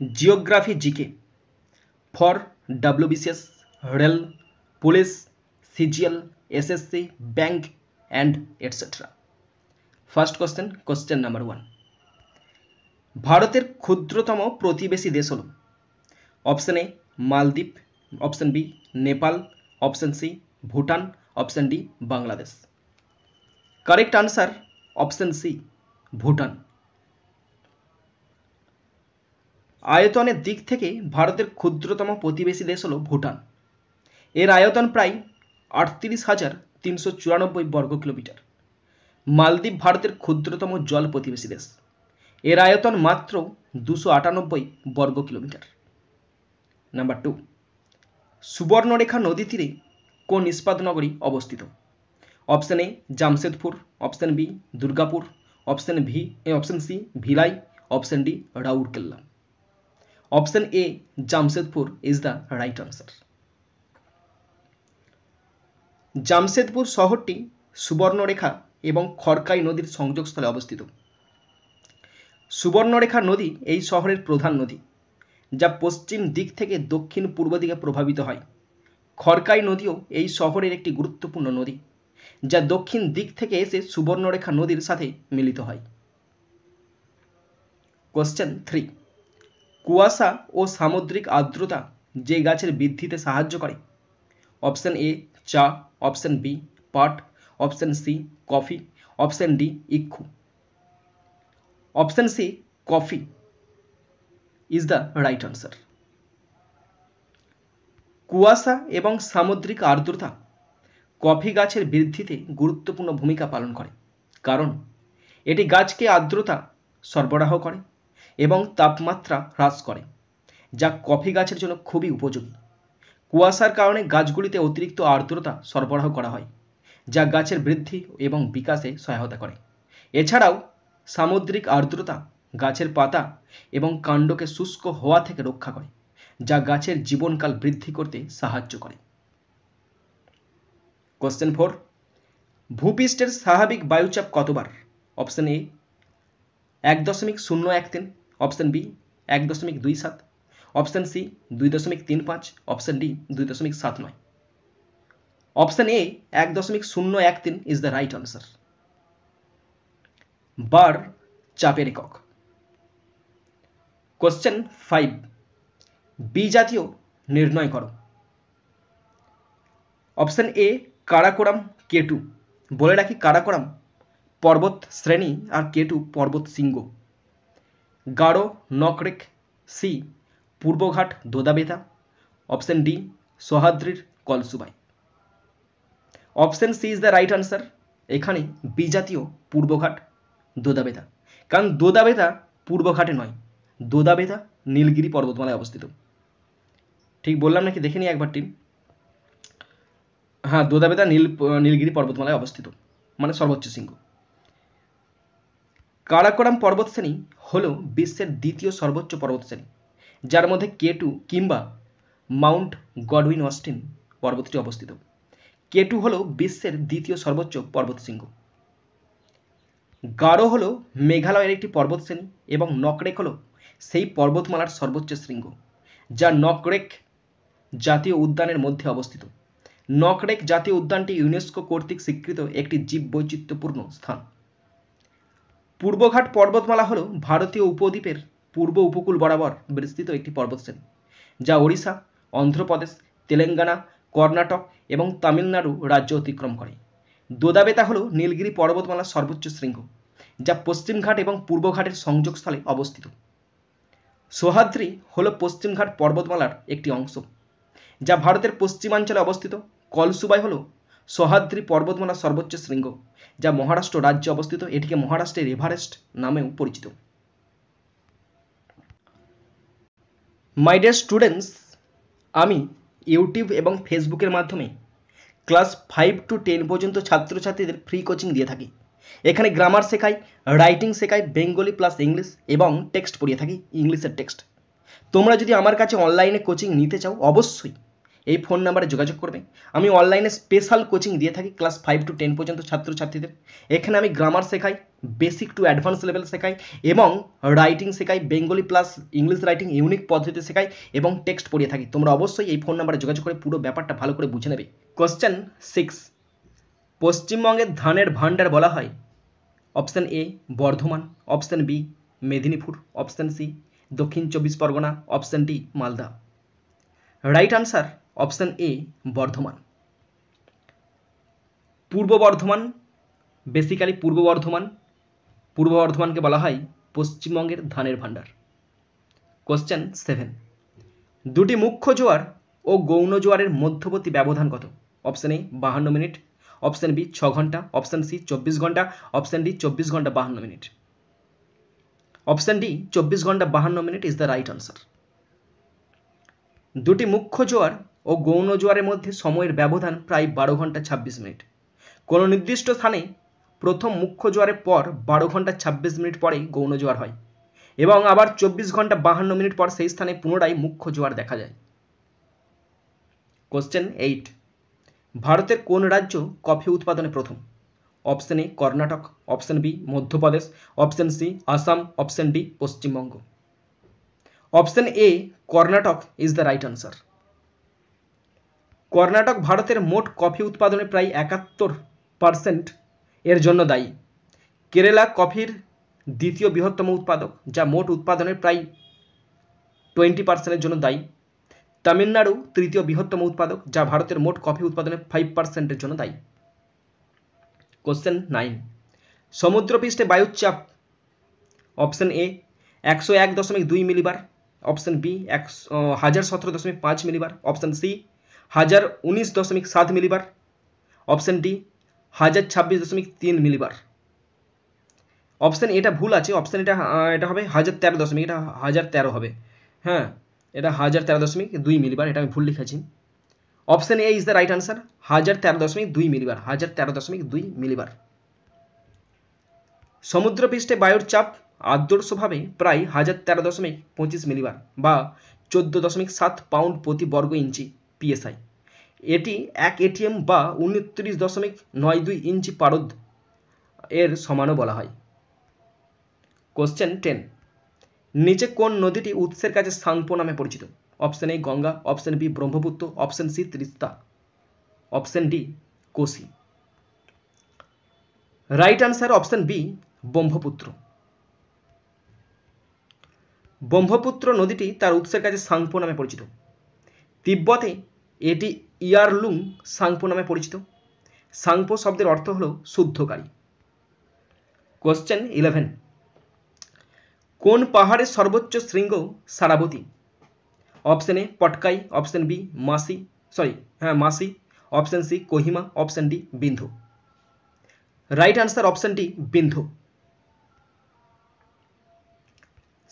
Geography GK for WBCS, rail, police, CGL, SSC, bank and etcetera. First question number 1, ভারতের ক্ষুদ্রতম প্রতিবেশী দেশ হল? অপশন এ মালদ্বীপ, option B Nepal, option C Bhutan, option D Bangladesh. Correct answer option C Bhutan. আয়তনের দিক থেকে ভারতের ক্ষুদ্রতম প্রতিবেশী দেশ হল ভুটান। এর আয়তন প্রায় 38,394 বর্গ কিলোমিটার। মালদ্বীপ ভারতের ক্ষুদ্রতম জল প্রতিবেশী দেশ। এর আয়তন মাত্র 298 বর্গ কিলোমিটার। নাম্বার 2, সুবর্ণরেখা নদী তীরে কোন ইস্পাত নগরী অবস্থিত? Option A Jamshedpur, option B Durgapur, option C Bhilai, option D Rourkela. Option A Jamshedpur is the right answer. Jamshedpur শহরটি সুবর্ণরেখা এবং খড়কাই নদীর সংযোগস্থলে অবস্থিত। সুবর্ণরেখা নদী এই শহরের প্রধান নদী, যা পশ্চিম দিক থেকে দক্ষিণ পূর্ব দিকে প্রভাবিত হয়। খড়কাই নদীও এই শহরের একটি গুরুত্বপূর্ণ নদী, যা দক্ষিণ দিক থেকে এসে সুবর্ণরেখা নদীর সাথে মিলিত হয়। কোশ্চেন 3, কুয়াশা ও সামুদ্রিক আর্দ্রতা যে গাছের বৃদ্ধিতে সাহায্য করে? অপশন এ চা, অপশন বি পাট, option C coffee, option D ইক্ষু। Option C coffee is the right answer. কুয়াশা এবং সামুদ্রিক আর্দ্রতা কফি গাছের বৃদ্ধিতে গুরুত্বপূর্ণ ভূমিকা পালন করে, কারণ এটি গাছকে আর্দ্রতা সরবরাহ করে এবং তাপমাত্রা হ্রাস করে, যা কফি গাছের জন্য খুবই উপযোগী। কুয়াশার কারণে গাছগুলিতে অতিরিক্ত আর্দ্রতা সরবরাহ করা হয়, যা গাছের বৃদ্ধি এবং বিকাশে সহায়তা করে। এছাড়াও সামুদ্রিক আর্দ্রতা গাছের পাতা এবং কাণ্ডকে শুষ্ক হওয়া থেকে রক্ষা করে, যা গাছের জীবনকাল বৃদ্ধি করতে সাহায্য করে। কোশ্চেন 4, ভূপৃষ্ঠের স্বাভাবিক বায়ুচাপ কতবার? Option A 1.013, option B 1.27, option C 2.35, option D 2.79। Option A 1.013 is the right answer. Bar চাপের একক। কোশ্চেন 5, বিজাতীয় নির্ণয় করো। Option A Karakoram K two. বলে রাখি কারাকোরাম পর্বত শ্রেণী আর কেটু পর্বত শৃঙ্গ। গাঢ় নকরেক, সি পূর্বঘাট দোদাবেতা, অপশন ডি সহ্যাদ্রির Kalsubai. Option C is the right answer. এখানে বিজাতীয় পূর্বঘাট দোদাবেতা, কারণ দোদাবেতা পূর্বঘাটে নয়, দোদাবেতা নীলগিরি পর্বতমালায় অবস্থিত। ঠিক বললাম নাকি দেখে নিই একবার টিম। হ্যাঁ, দোদাবেতা নীলগিরি পর্বতমালায় অবস্থিত, মানে সর্বোচ্চ শৃঙ্গ। কারাকোরাম পর্বতশ্রেণী হল বিশ্বের দ্বিতীয় সর্বোচ্চ পর্বতশ্রেণী, যার মধ্যে কেটু কিংবা মাউন্ট গডউইন অস্টিন পর্বতটি অবস্থিত। কেটু হল বিশ্বের দ্বিতীয় সর্বোচ্চ পর্বতশৃঙ্গ। গারো হল মেঘালয়ের একটি পর্বতশ্রেণী এবং নকরেক হল সেই পর্বতমালার সর্বোচ্চ শৃঙ্গ, যা নকরেক জাতীয় উদ্যানের মধ্যে অবস্থিত। নকরেক জাতীয় উদ্যানটি ইউনেস্কো কর্তৃক স্বীকৃত একটি জীববৈচিত্র্যপূর্ণ স্থান। পূর্বঘাট পর্বতমালা হল ভারতীয় উপদ্বীপের পূর্ব উপকূল বরাবর বিস্তৃত একটি পর্বতশ্রেণী, যা ওড়িশা, অন্ধ্রপ্রদেশ, তেলেঙ্গানা, কর্ণাটক এবং তামিলনাড়ু রাজ্য অতিক্রম করে। দোদাবেতা হল নীলগিরি পর্বতমালার সর্বোচ্চ শৃঙ্গ, যা পশ্চিমঘাট এবং পূর্বঘাটের সংযোগস্থলে অবস্থিত। সহ্যাদ্রি হল পশ্চিমঘাট পর্বতমালার একটি অংশ, যা ভারতের পশ্চিমাঞ্চলে অবস্থিত। কলসুবাই হল সহ্যাদ্রি পর্বতমালার সর্বোচ্চ শৃঙ্গ, যা মহারাষ্ট্র রাজ্যে অবস্থিত। এটিকে মহারাষ্ট্রের এভারেস্ট নামেও পরিচিত। মাই ডিয়ার স্টুডেন্টস, আমি ইউটিউব এবং ফেসবুকের মাধ্যমে ক্লাস 5 to 10 পর্যন্ত ছাত্রছাত্রীদের ফ্রি কোচিং দিয়ে থাকি। এখানে গ্রামার শেখাই, রাইটিং শেখাই, বেঙ্গলি প্লাস ইংলিশ এবং টেক্সট পড়িয়ে থাকি, ইংলিশের টেক্সট। তোমরা যদি আমার কাছে অনলাইনে কোচিং নিতে চাও, অবশ্যই এই ফোন নাম্বারে যোগাযোগ করবে। আমি অনলাইনে স্পেশাল কোচিং দিয়ে থাকি ক্লাস 5 to 10 পর্যন্ত ছাত্রছাত্রীদের। এখানে আমি গ্রামার শেখাই, বেসিক টু অ্যাডভান্স লেভেল শেখাই এবং রাইটিং শেখাই, Bengali plus English writing unique পদ্ধতিতে শেখাই এবং টেক্সট পড়িয়ে থাকি। তোমরা অবশ্যই এই ফোন নাম্বারে যোগাযোগ করে পুরো ব্যাপারটা ভালো করে বুঝে নেবে। কোশ্চেন 6, পশ্চিমবঙ্গের ধানের ভাণ্ডার বলা হয়? Option A Bardhaman, option B Medinipur, option C Dakshin 24 Pargana, option D Malda. Right answer option A Bardhaman. Purba Bardhaman, basically পূর্ব বর্ধমানকে বলা হয় পশ্চিমবঙ্গের ধানের ভাণ্ডার। কোশ্চেন 7, দুটি মুখ্য জোয়ার ও গৌণ জোয়ারের মধ্যবর্তী ব্যবধান কত? Option A 52 minute, option B 6 ঘন্টা, অপশান সি 24 ঘন্টা, অপশান ডি 24 ঘন্টা 52 মিনিট। অপশান ডি 24 ঘন্টা 52 minute is the right answer. দুটি মুখ্য জোয়ার ও গৌণ জোয়ারের মধ্যে সময়ের ব্যবধান প্রায় 12 ঘন্টা 26 মিনিট। কোনো নির্দিষ্ট স্থানে প্রথম মুখ্য জোয়ারের পর 12 ঘন্টা 26 মিনিট পরে গৌণ জোয়ার হয় এবং আবার 24 ঘন্টা 52 মিনিট পর সেই স্থানে পুনরায় মুখ্য জোয়ার দেখা যায়। কোশ্চেন 8, ভারতের কোন রাজ্য কফি উৎপাদনে প্রথম? Option A Karnataka, option B Madhya Pradesh, option C Assam, option D Paschimbanga. Option A Karnataka is the right answer. Karnataka ভারতের মোট কফি উৎপাদনের প্রায় 71% এর জন্য দায়ী। কেরালা কফির দ্বিতীয় বৃহত্তম উৎপাদক, যা মোট উৎপাদনের প্রায় 20%-এর জন্য দায়ী। তামিলনাড়ু তৃতীয় বৃহত্তম উৎপাদক, যা ভারতের মোট কফি উৎপাদনের 5%-এর জন্য দায়ী। কোশ্চেন 9, সমুদ্রপৃষ্ঠে বায়ুর চাপ? Option A 101.2 millibar, option B 1017.5 millibar, option C 1019.7 millibar, option D 1026.3 millibar. Option এটা ভুল আছে, অপশান এটা হবে 1013, এটা 1013 হবে। হ্যাঁ, এটা 1013.2 মিলিবার, এটা আমি ভুল লিখেছি। Option A is the right answer, 1013.2 মিলিবার, 1013.2 মিলিবার। সমুদ্রপৃষ্ঠে বায়ুর চাপ আদর্শভাবে প্রায় 1013.25 মিলিবার বা 14.7 পাউন্ড প্রতি বর্গ ইঞ্চি পিএসআই। এটি 1 এটিএম বা 29.92 ইঞ্চি পারদ এর সমানও বলা হয়। কোশ্চেন 10, নিচে কোন নদীটি উৎসের কাছে সাংপো নামে পরিচিত? Option A Ganga, option B Brahmaputra, option C Teesta, option D Kosi. Right answer option B Brahmaputra. Brahmaputra নদীটি তার উৎসের কাছে সাংপো নামে পরিচিত। তিব্বতে এটি ইয়ারলুং সাংপো নামে পরিচিত। সাংপো শব্দের অর্থ হল শুদ্ধকারী। কোশ্চেন 11, কোন পাহাড়ের সর্বোচ্চ শৃঙ্গ Sarabati? Option A Patkai, option B মাসি, option C Kohima, option D বিন্ধু। রাইট আনসার অপশান ডি বিন্ধু।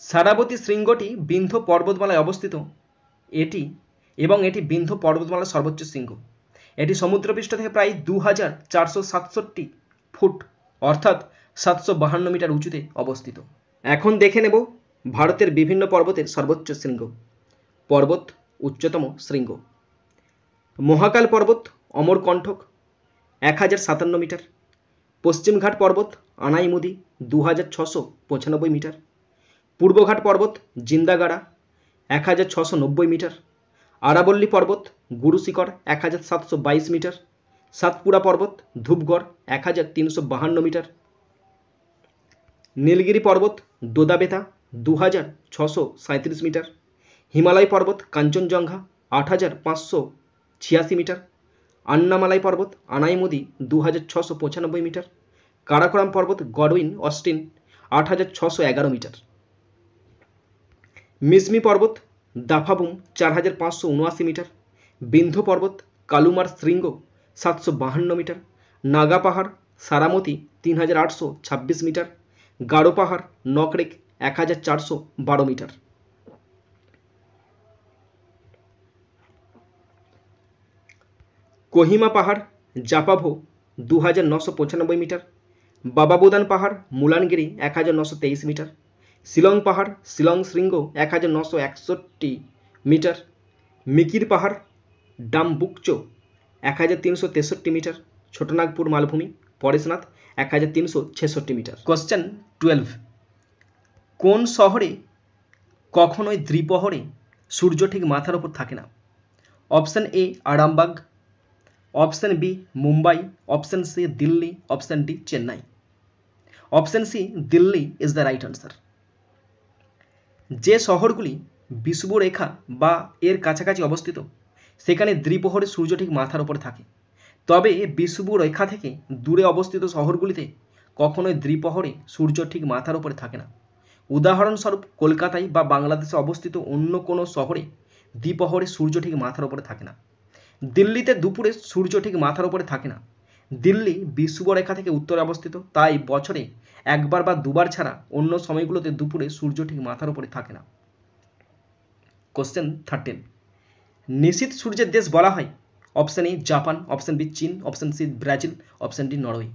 সারাবতী শৃঙ্গটি বিন্ধ্য পর্বতমালায় অবস্থিত। এটি বিন্ধ্য পর্বতমালার সর্বোচ্চ শৃঙ্গ। এটি সমুদ্রপৃষ্ঠ থেকে প্রায় 2467 ফুট অর্থাৎ 752 মিটার উঁচুতে অবস্থিত। এখন দেখে নেব ভারতের বিভিন্ন পর্বতের সর্বোচ্চ শৃঙ্গ। পর্বত উচ্চতম শৃঙ্গ: মহাকাল পর্বত অমরকণ্টক 1057 মিটার, পশ্চিমঘাট পর্বত আনাইমুদি 2695 মিটার, পূর্বঘাট পর্বত জিন্দাগাড়া 1690 মিটার, আরাবল্লী পর্বত গুরুশিখর 1722 মিটার, সাতপুরা পর্বত ধূপগড় 1352 মিটার, নীলগিরি পর্বত দোদাবেতা 2637 মিটার, হিমালয় পর্বত কাঞ্চনজঙ্ঘা 8586 মিটার, আন্নামালাই পর্বত আনাইমুদি 2695 মিটার, কারাকোরাম পর্বত গডউইন অস্টিন 8611 মিটার, মিজমি পর্বত দাফাবুম 4579 মিটার, বিন্ধ্য পর্বত কালুমার শৃঙ্গ 752 মিটার, নাগা পাহাড় সারামতি 3826 মিটার, গারো পাহাড় নকরেক 1412 মিটার। কোহিমা পাহাড় জাপাভো 2995 মিটার, বাবাবুদান পাহাড় মুলানগিরি 1923 মিটার, শিলং পাহাড় শিলং শৃঙ্গ 1961 মিটার, মিকির পাহাড় ডাম্বুকচো 1363 মিটার, ছোটনাগপুর মালভূমি পরেশনাথ 1366 মিটার। কোশ্চেন 12, কোন শহরে কখনোই দ্বিপ্রহরে সূর্য ঠিক মাথার ওপর থাকে না? Option A Arambagh, option B Mumbai, option C Delhi, option D Chennai. Option C Delhi is the right answer. যে শহরগুলি বিষুবরেখা বা এর কাছাকাছি অবস্থিত সেখানে দ্বিপ্রহরে সূর্য ঠিক মাথার ওপরে থাকে, তবে বিষুবরেখা থেকে দূরে অবস্থিত শহরগুলিতে কখনোই দ্বিপ্রহরে সূর্য ঠিক মাথার ওপরে থাকে না। উদাহরণস্বরূপ কলকাতায় বা বাংলাদেশে অবস্থিত অন্য কোনো শহরে দ্বিপ্রহরে সূর্য ঠিক মাথার ওপরে থাকে না। দিল্লিতে দুপুরে সূর্য ঠিক মাথার ওপরে থাকে না। দিল্লি বিষুবরেখা থেকে উত্তরে অবস্থিত, তাই বছরে একবার বা দুবার ছাড়া অন্য সময়গুলোতে দুপুরে সূর্য ঠিক মাথার ওপরে থাকে না। কোশ্চেন 13, নিশীথ সূর্যের দেশ বলা হয়? Option A Japan, option B চীন, option C Brazil, option D Norway.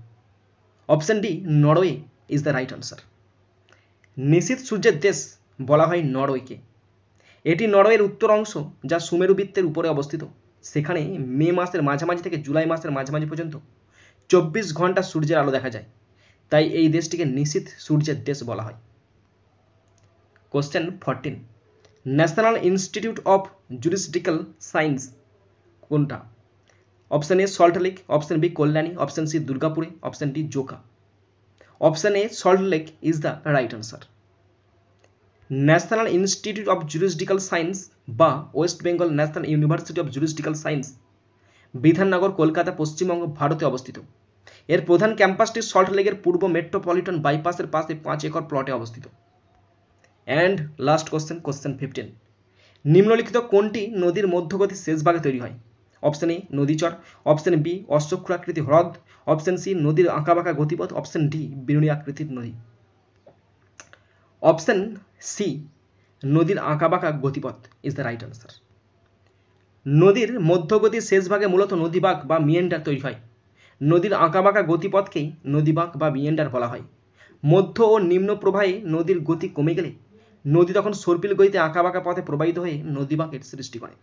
Option D Norway is the right answer. নিশীথ সূর্যের দেশ বলা হয় নরওয়েকে। এটি নরওয়ের উত্তর অংশ যা সুমেরু বৃত্তের উপরে অবস্থিত। সেখানে মে মাসের মাঝামাঝি থেকে জুলাই মাসের মাঝামাঝি পর্যন্ত 24 ঘন্টা সূর্যের আলো দেখা যায়, তাই এই দেশটিকে নিশীথ সূর্যের দেশ বলা হয়। Question 14, National Institute of juridical science কোনটা? Option A Salt Lake, option B Kalyani, option C দুর্গাপুরে, option D Joka. Option A Salt Lake is the right answer. National Institute of juridical science বা West Bengal National University of juridical science Bidhannagar, Kolkata, Paschimbanga, ভারতে অবস্থিত। এর প্রধান ক্যাম্পাসটি salt লেকের পূর্ব metropolitan বাইপাসের পাশে 5 acre প্লটে অবস্থিত। And last question, question 15, নিম্নলিখিত কোনটি নদীর মধ্যগতির শেষ ভাগে তৈরি হয়? অপশন এ নদীচর, অপশন বি অশ্বক্ষুরাকৃতি হ্রদ, অপশন সি নদীর আঁকাবাঁকা গতিপথ, অপশন ডি বিনুনি আকৃতির নদী। অপশন সি নদীর আঁকাবাঁকা গতিপথ ইজ দ্য রাইট আনসার। নদীর মধ্যগতির শেষ ভাগে মূলত নদীবাঁক বা মিয়েন্ডার তৈরি হয়। নদীর আঁকাবাঁকা গতিপথকেই নদীবাঁক বা মিয়েন্ডার বলা হয়। মধ্য ও নিম্ন প্রবাহে নদীর গতি কমে গেলে নদী তখন সর্পিল গতিতে আঁকাবাঁকা পথে প্রবাহিত হয়ে নদীবাঁকের সৃষ্টি করে।